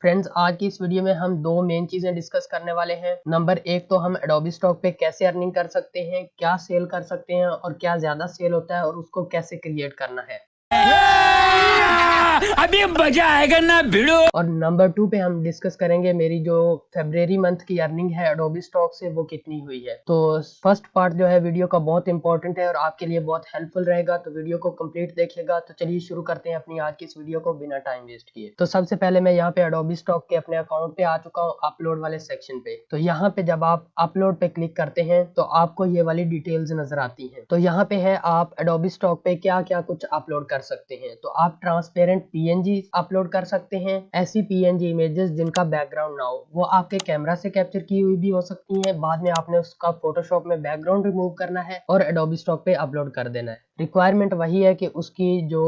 Friends, आज की इस वीडियो में हम दो मेन चीजें डिस्कस करने वाले हैं। नंबर एक तो हम एडोबी स्टॉक पे कैसे अर्निंग कर सकते हैं, क्या सेल कर सकते हैं और क्या ज्यादा सेल होता है और उसको कैसे क्रिएट करना है। अभी मजा आएगा ना भिड़ो। और नंबर टू पे हम डिस्कस करेंगे मेरी जो फरवरी मंथ की अर्निंग है एडोबी स्टॉक से वो कितनी हुई है। तो फर्स्ट पार्ट जो है वीडियो का बहुत इंपॉर्टेंट है और आपके लिए बहुत हेल्पफुल रहेगा, तो वीडियो को कंप्लीट देखिएगा। तो चलिए शुरू करते हैं अपनी आज की इस वीडियो को बिना टाइम वेस्ट किए। तो सबसे पहले मैं यहाँ पे एडोबी स्टॉक के अपने अकाउंट पे आ चुका हूँ, अपलोड वाले सेक्शन पे। तो यहाँ पे जब आप अपलोड पे क्लिक करते हैं तो आपको ये वाली डिटेल्स नजर आती हैं। तो यहाँ पे है आप एडोबी स्टॉक पे क्या क्या कुछ अपलोड कर सकते हैं। तो आप ट्रांसपेरेंट पीएनजी अपलोड कर सकते हैं, ऐसी पीएनजी इमेजेस जिनका बैकग्राउंड ना हो, वो आपके कैमरा से कैप्चर की हुई भी हो सकती हैं। बाद में आपने उसका फोटोशॉप में बैकग्राउंड रिमूव करना है और एडोबी स्टॉक पे अपलोड कर देना है। रिक्वायरमेंट वही है कि उसकी जो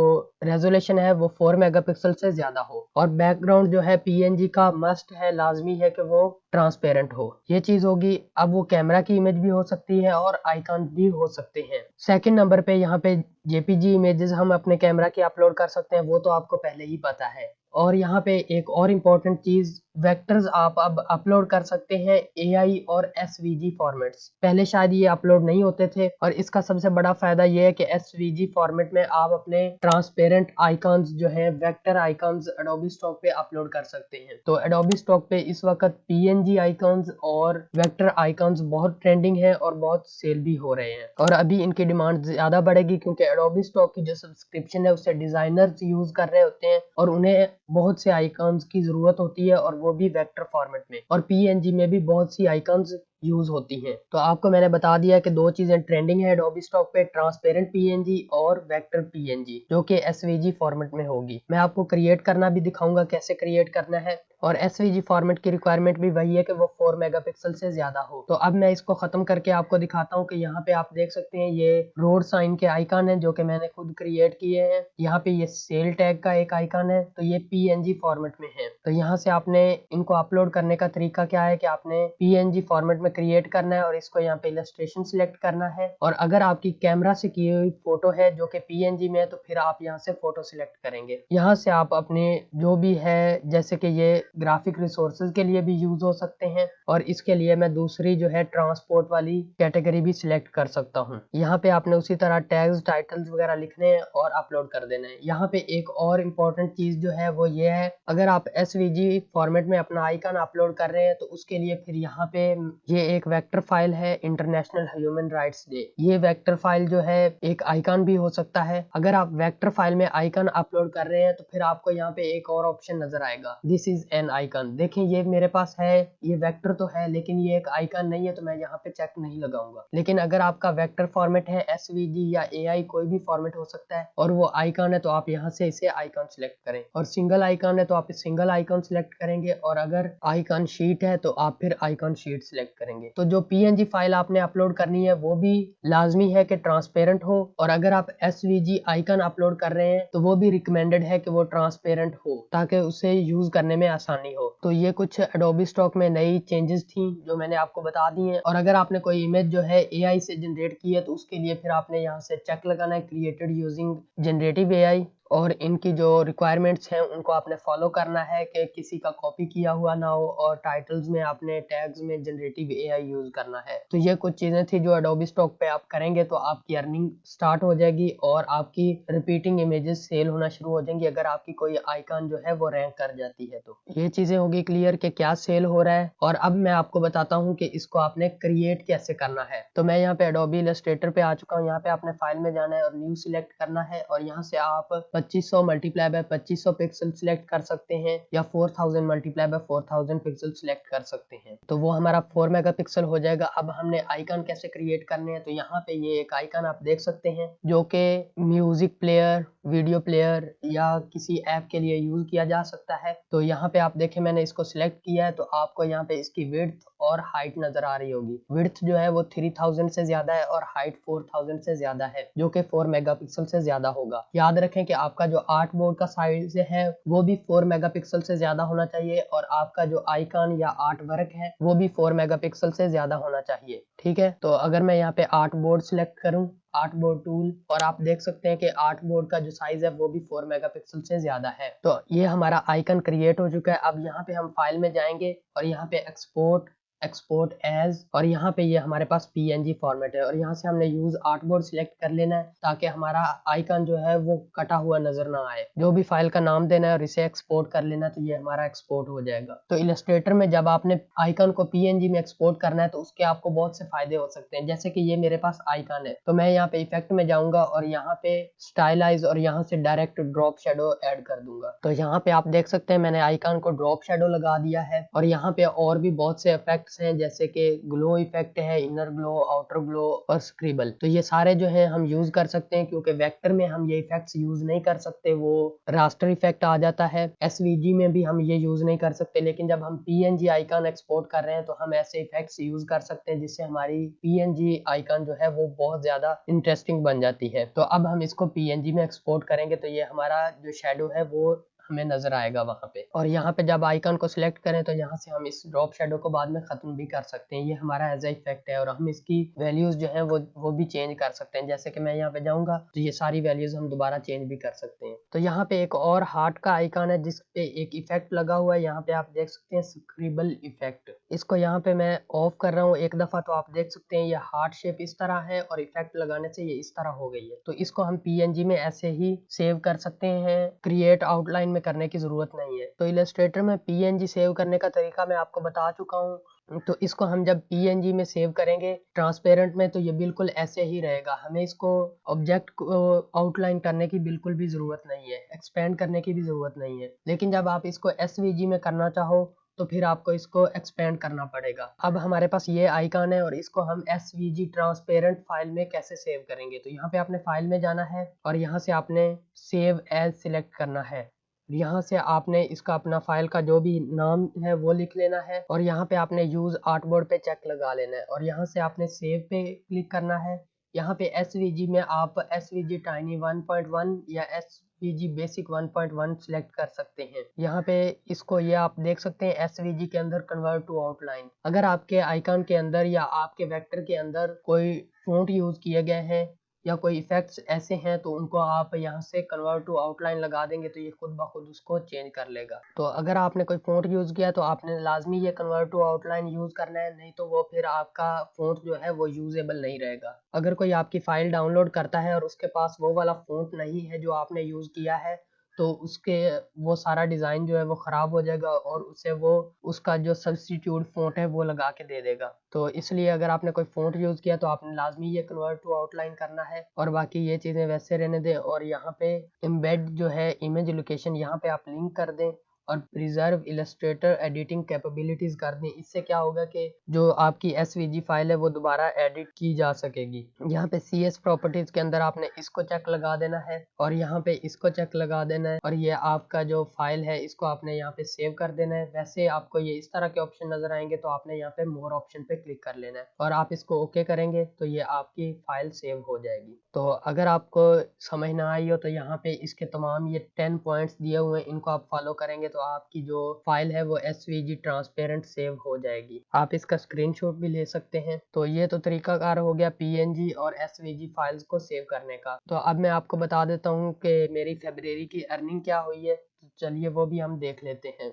रेजोल्यूशन है वो 4 मेगापिक्सल से ज्यादा हो और बैकग्राउंड जो है पीएनजी का मस्ट है, लाजमी है कि वो ट्रांसपेरेंट हो। ये चीज होगी। अब वो कैमरा की इमेज भी हो सकती है और आइकन भी हो सकते हैं। सेकंड नंबर पे यहाँ पे जेपीजी इमेजेस हम अपने कैमरा की अपलोड कर सकते हैं, वो तो आपको पहले ही पता है। और यहाँ पे एक और इम्पोर्टेंट चीज, वेक्टर्स आप अब अपलोड कर सकते हैं एआई और एसवीजी फॉर्मेट्स। पहले शायद ये अपलोड नहीं होते थे और इसका सबसे बड़ा फायदा ये है कि एसवीजी फॉर्मेट में आप अपने ट्रांसपेरेंट आइकॉन्स जो है वेक्टर आइकॉन्स एडोबी स्टॉक पे अपलोड कर सकते हैं। तो एडोबी स्टॉक पे इस वक्त पीएनजी आइकॉन्स और वेक्टर आइकॉन्स बहुत ट्रेंडिंग है और बहुत सेल भी हो रहे हैं और अभी इनकी डिमांड ज्यादा बढ़ेगी क्योंकि एडोबी स्टॉक की जो सब्सक्रिप्शन है उससे डिजाइनर्स यूज कर रहे होते हैं और उन्हें बहुत से आइकॉन्स की जरूरत होती है और वो भी वेक्टर फॉर्मेट में, और पीएनजी में भी बहुत सी आइकॉन्स यूज होती हैं। तो आपको मैंने बता दिया कि दो चीजें ट्रेंडिंग है एडोबी स्टॉक पे, ट्रांसपेरेंट पीएनजी और वेक्टर पीएनजी, जो कि एसवीजी फॉर्मेट में होगी। मैं आपको क्रिएट करना भी दिखाऊंगा कैसे क्रिएट करना है। और एसवीजी फॉर्मेट की रिक्वायरमेंट भी वही है कि वो 4 मेगापिक्सल से ज्यादा हो। तो अब मैं इसको खत्म करके आपको दिखाता हूँ कि यहाँ पे आप देख सकते हैं ये रोड साइन के आइकन है जो कि मैंने खुद क्रिएट किए हैं। यहाँ पे ये सेल टैग का एक आइकन है, तो ये पीएनजी फॉर्मेट में है। तो यहाँ से आपने इनको अपलोड करने का तरीका क्या है कि आपने पीएनजी फॉर्मेट में क्रिएट करना है और इसको यहाँ पे इलस्ट्रेशन सिलेक्ट करना है। और अगर आपकी कैमरा से की हुई फोटो है जो कि पीएनजी में है तो फिर आप यहाँ से फोटो सिलेक्ट करेंगे। यहाँ से आप अपने जो भी है, जैसे कि ये ग्राफिक रिसोर्सेज के लिए भी यूज हो सकते हैं और इसके लिए मैं दूसरी जो है ट्रांसपोर्ट वाली कैटेगरी भी सिलेक्ट कर सकता हूँ। यहाँ पे आपने उसी तरह टैग्स, टाइटल्स वगैरह लिखने हैं और अपलोड कर देना है। यहाँ पे एक और इम्पोर्टेंट चीज जो है वो ये है, अगर आप एसवीजी फॉर्मेट में अपना आइकन अपलोड कर रहे हैं तो उसके लिए फिर यहाँ पे ये एक वेक्टर फाइल है, इंटरनेशनल ह्यूमन राइट्स डे। ये वेक्टर फाइल जो है एक आइकन भी हो सकता है। अगर आप वेक्टर फाइल में आइकन अपलोड कर रहे हैं तो फिर आपको यहाँ पे एक और ऑप्शन नजर आएगा, दिस इज एन आइकन। देखिए ये मेरे पास है, ये वेक्टर तो है लेकिन ये एक आइकन नहीं है, तो मैं यहाँ पे चेक नहीं लगाऊंगा। लेकिन अगर आपका वेक्टर फॉर्मेट है एसवीजी या एआई, कोई भी फॉर्मेट हो सकता है, और वो आइकन है तो आप यहाँ से इसे आइकन सिलेक्ट करें, और सिंगल आइकन है तो आप सिंगल आइकन सिलेक्ट करेंगे, और अगर आइकन शीट है तो आप फिर आइकन शीट सिलेक्ट करेंगे। तो जो पीएनजी फाइल आपने अपलोड करनी है वो भी लाजमी है कि ट्रांसपेरेंट हो, और अगर आप एसवीजी आइकन अपलोड कर रहे हैं तो वो भी रिकमेंडेड है कि वो ट्रांसपेरेंट हो ताकि उसे यूज करने में आसानी हो। तो ये कुछ एडोबी स्टॉक में नई चेंजेस थी जो मैंने आपको बता दी हैं। और अगर आपने कोई इमेज जो है एआई से जनरेट की है तो उसके लिए फिर आपने यहाँ से चेक लगाना है, क्रिएटेड यूजिंग जनरेटिव एआई, और इनकी जो रिक्वायरमेंट्स हैं उनको आपने फॉलो करना है कि किसी का कॉपी किया हुआ ना हो, और टाइटल्स में आपने टैग्स में जनरेटिव एआई यूज करना है। तो ये कुछ चीजें थी जो एडोबी स्टॉक पे आप करेंगे तो आपकी अर्निंग स्टार्ट हो जाएगी और आपकी रिपीटिंग इमेजेस सेल होना शुरू हो जाएंगी अगर आपकी कोई आइकन जो है वो रैंक कर जाती है। तो ये चीजें होगी क्लियर कि क्या सेल हो रहा है। और अब मैं आपको बताता हूँ कि इसको आपने क्रिएट कैसे करना है। तो मैं यहाँ पे एडोबी इलस्ट्रेटर पे आ चुका हूँ। यहाँ पे आपने फाइल में जाना है और न्यू सिलेक्ट करना है, और यहाँ से आप 2500 मल्टीप्लाई बाय 2500 पिक्सल सिलेक्ट कर सकते हैं या 4000 मल्टीप्लाई बाय 4000 पिक्सल सिलेक्ट कर सकते हैं। तो वो हमारा 4 मेगापिक्सल हो जाएगा। अब हमने आइकन कैसे क्रिएट करने हैं, तो यहाँ पे ये एक आइकन आप देख सकते हैं जो कि म्यूजिक प्लेयर, वीडियो प्लेयर या किसी ऐप के लिए यूज किया जा सकता है। तो यहाँ पे आप देखें मैंने इसको सिलेक्ट किया है, तो आपको यहाँ पे इसकी विड्थ और हाइट नजर आ रही होगी। विड्थ जो है वो 3000 से ज्यादा है और हाइट 4000 से ज्यादा है, जो कि 4 मेगापिक्सल से ज्यादा होगा। याद रखें कि आपका जो आर्ट बोर्ड का साइज है वो भी 4 मेगापिक्सल से ज्यादा होना चाहिए और आपका जो आइकन या आर्ट वर्क है वो भी 4 मेगापिक्सल से ज्यादा होना चाहिए। ठीक है, तो अगर मैं यहाँ पे आर्ट बोर्ड सिलेक्ट करूँ, आर्ट बोर्ड टूल, और आप देख सकते हैं कि आर्ट बोर्ड का जो साइज है वो भी 4 मेगापिक्सल से ज्यादा है। तो ये हमारा आइकन क्रिएट हो चुका है। अब यहाँ पे हम फाइल में जाएंगे और यहाँ पे एक्सपोर्ट एज, और यहाँ पे ये हमारे पास पीएनजी फॉर्मेट है और यहाँ से हमने यूज आर्टबोर्ड सिलेक्ट कर लेना है ताकि हमारा आइकन जो है वो कटा हुआ नजर ना आए। जो भी फाइल का नाम देना है और इसे एक्सपोर्ट कर लेना, तो ये हमारा एक्सपोर्ट हो जाएगा। तो इलस्ट्रेटर में जब आपने आइकन को पीएनजी में एक्सपोर्ट करना है तो उसके आपको बहुत से फायदे हो सकते हैं। जैसे कि ये मेरे पास आइकन है, तो मैं यहाँ पे इफेक्ट में जाऊंगा और यहाँ पे स्टाइलाइज और यहाँ से डायरेक्ट ड्रॉप शेडो ऐड कर दूंगा। तो यहाँ पे आप देख सकते हैं मैंने आइकन को ड्रॉप शेडो लगा दिया है और यहाँ पे और भी बहुत से इफेक्ट हैं, जैसे कि ग्लो इफेक्ट है, इनर ग्लो, आउटर ग्लो और स्क्रिबल। तो ये सारे जो है हम यूज कर सकते हैं, क्योंकि वेक्टर में हम ये इफेक्ट्स यूज नहीं कर सकते, वो रास्टर इफेक्ट आ जाता है। एसवीजी में भी हम ये यूज नहीं कर सकते, लेकिन जब हम पीएनजी आइकन एक्सपोर्ट कर रहे हैं तो हम ऐसे इफेक्ट्स यूज कर सकते हैं जिससे हमारी पीएनजी आइकन जो है वो बहुत ज्यादा इंटरेस्टिंग बन जाती है। तो अब हम इसको पीएनजी में एक्सपोर्ट करेंगे तो ये हमारा जो शेडो है वो हमें नजर आएगा वहां पे। और यहाँ पे जब आइकन को सिलेक्ट करें तो यहाँ से हम इस ड्रॉप शेडो को बाद में खत्म भी कर सकते हैं। ये हमारा एज इफेक्ट है और हम इसकी वैल्यूज जो है वो भी चेंज कर सकते हैं। जैसे कि मैं यहाँ पे जाऊंगा तो ये सारी वैल्यूज हम दोबारा चेंज भी कर सकते हैं। तो यहाँ पे एक और हार्ट का आइकन है जिसपे एक इफेक्ट लगा हुआ है, यहाँ पे आप देख सकते हैं स्क्रिबल इफेक्ट। इसको यहाँ पे मैं ऑफ कर रहा हूँ एक दफा, तो आप देख सकते हैं ये हार्ट शेप इस तरह है और इफेक्ट लगाने से ये इस तरह हो गई है। तो इसको हम पीएनजी में ऐसे ही सेव कर सकते हैं, क्रिएट आउटलाइन में करने की जरूरत नहीं है। तो इलस्ट्रेटर में पीएनजी सेव करने का तरीका मैं आपको बता चुका हूँ। तो इसको हम जब पीएनजी में सेव करेंगे ट्रांसपेरेंट में, तो ये बिल्कुल ऐसे ही रहेगा। हमें इसको ऑब्जेक्ट को आउटलाइन करने की बिल्कुल भी जरूरत नहीं है, एक्सपेंड करने की भी जरूरत नहीं है। लेकिन जब आप इसको एसवीजी में करना चाहो तो फिर आपको इसको एक्सपेंड करना पड़ेगा। अब हमारे पास ये आइकन है और इसको हम एसवीजी ट्रांसपेरेंट फाइल में कैसे सेव करेंगे। तो यहाँ पे आपने फाइल में जाना है और यहाँ से आपने सेव एज सिलेक्ट करना है। यहाँ से आपने इसका अपना फाइल का जो भी नाम है वो लिख लेना है और यहाँ पे आपने यूज आर्टबोर्ड पे चेक लगा लेना है और यहाँ से आपने सेव पे क्लिक करना है। यहाँ पे एसवीजी में आप एसवीजी टाइनी 1.1 या एसवीजी बेसिक 1.1 सिलेक्ट कर सकते हैं। यहाँ पे इसको ये आप देख सकते हैं एसवीजी के अंदर कन्वर्ट टू आउटलाइन। अगर आपके आइकन के अंदर या आपके वेक्टर के अंदर कोई फॉन्ट यूज किए गए हैं या कोई इफेक्ट्स ऐसे हैं तो उनको आप यहाँ से कन्वर्ट टू आउटलाइन लगा देंगे तो ये खुद ब खुद उसको चेंज कर लेगा। तो अगर आपने कोई फॉन्ट यूज किया तो आपने लाजमी ये कन्वर्ट टू आउटलाइन यूज करना है, नहीं तो वो फिर आपका फॉन्ट जो है वो यूजेबल नहीं रहेगा। अगर कोई आपकी फाइल डाउनलोड करता है और उसके पास वो वाला फॉन्ट नहीं है जो आपने यूज किया है, तो उसके वो सारा डिजाइन जो है वो खराब हो जाएगा और उसे वो उसका जो सब्स्टिट्यूट फॉन्ट है वो लगा के दे देगा। तो इसलिए अगर आपने कोई फॉन्ट यूज किया तो आपने लाजमी ये कन्वर्ट टू आउटलाइन करना है और बाकी ये चीजें वैसे रहने दें। और यहाँ पे एम्बेड जो है इमेज लोकेशन यहाँ पे आप लिंक कर दें और प्रिजर्व इलस्ट्रेटर एडिटिंग कैपेबिलिटीज कर दें। इससे क्या होगा कि जो आपकी एसवीजी फाइल है वो दोबारा एडिट की जा सकेगी। यहाँ पे सीएस प्रॉपर्टीज के अंदर आपने इसको चेक लगा देना है और यहाँ पे इसको चेक लगा देना है और ये आपका जो फाइल है इसको आपने यहाँ पे सेव कर देना है। वैसे आपको ये इस तरह के ऑप्शन नजर आएंगे तो आपने यहाँ पे मोर ऑप्शन पे क्लिक कर लेना है और आप इसको ओके करेंगे तो ये आपकी फाइल सेव हो जाएगी। तो अगर आपको समझ ना आई हो तो यहाँ पे इसके तमाम ये 10 पॉइंट्स दिए हुए हैं, इनको आप फॉलो करेंगे तो आपकी जो फाइल है वो एसवीजी ट्रांसपेरेंट सेव हो जाएगी। आप इसका स्क्रीनशॉट भी ले सकते हैं। तो ये तो तरीकाकार हो गया पीएनजी और एसवीजी फाइल्स को सेव करने का। तो अब मैं आपको बता देता हूँ कि मेरी फरवरी की अर्निंग क्या हुई है, तो चलिए वो भी हम देख लेते हैं।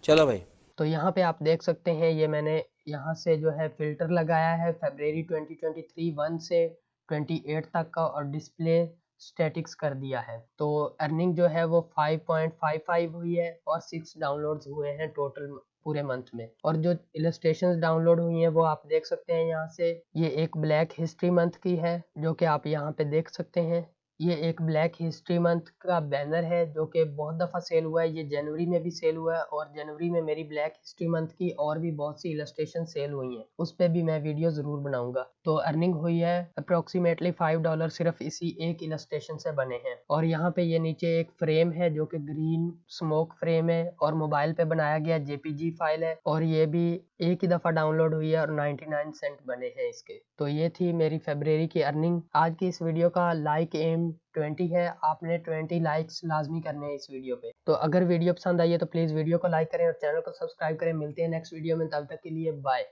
चलो भाई। तो यहाँ पे आप देख सकते हैं ये मैंने यहाँ से जो है फिल्टर लगाया है फरवरी 2023 1 से 28 तक का और डिस्प्ले स्टैटिक्स कर दिया है। तो अर्निंग जो है वो 5.55 हुई है और 6 डाउनलोड्स हुए हैं टोटल पूरे मंथ में। और जो इलस्ट्रेशंस डाउनलोड हुई हैं वो आप देख सकते हैं यहाँ से। ये एक ब्लैक हिस्ट्री मंथ की है जो कि आप यहाँ पे देख सकते हैं। ये एक ब्लैक हिस्ट्री मंथ का बैनर है जो कि बहुत दफ़ा सेल हुआ है। ये जनवरी में भी सेल हुआ है और जनवरी में मेरी ब्लैक हिस्ट्री मंथ की और भी बहुत सी इलस्ट्रेशन सेल हुई हैं, उस पे भी मैं वीडियो ज़रूर बनाऊंगा। तो अर्निंग हुई है अप्रोक्सीमेटली $5 सिर्फ इसी एक इलस्ट्रेशन से बने हैं। और यहाँ पे ये नीचे एक फ्रेम है जो कि ग्रीन स्मोक फ्रेम है और मोबाइल पे बनाया गया जेपीजी फाइल है और ये भी एक ही दफ़ा डाउनलोड हुई है और 99 सेंट बने हैं इसके। तो ये थी मेरी फरवरी की अर्निंग। आज की इस वीडियो का लाइक एम 20 है, आपने 20 लाइक्स लाजमी करने हैं इस वीडियो पे। तो अगर वीडियो पसंद आई है तो प्लीज़ वीडियो को लाइक करें और चैनल को सब्सक्राइब करें। मिलते हैं नेक्स्ट वीडियो में, तब तक के लिए बाय।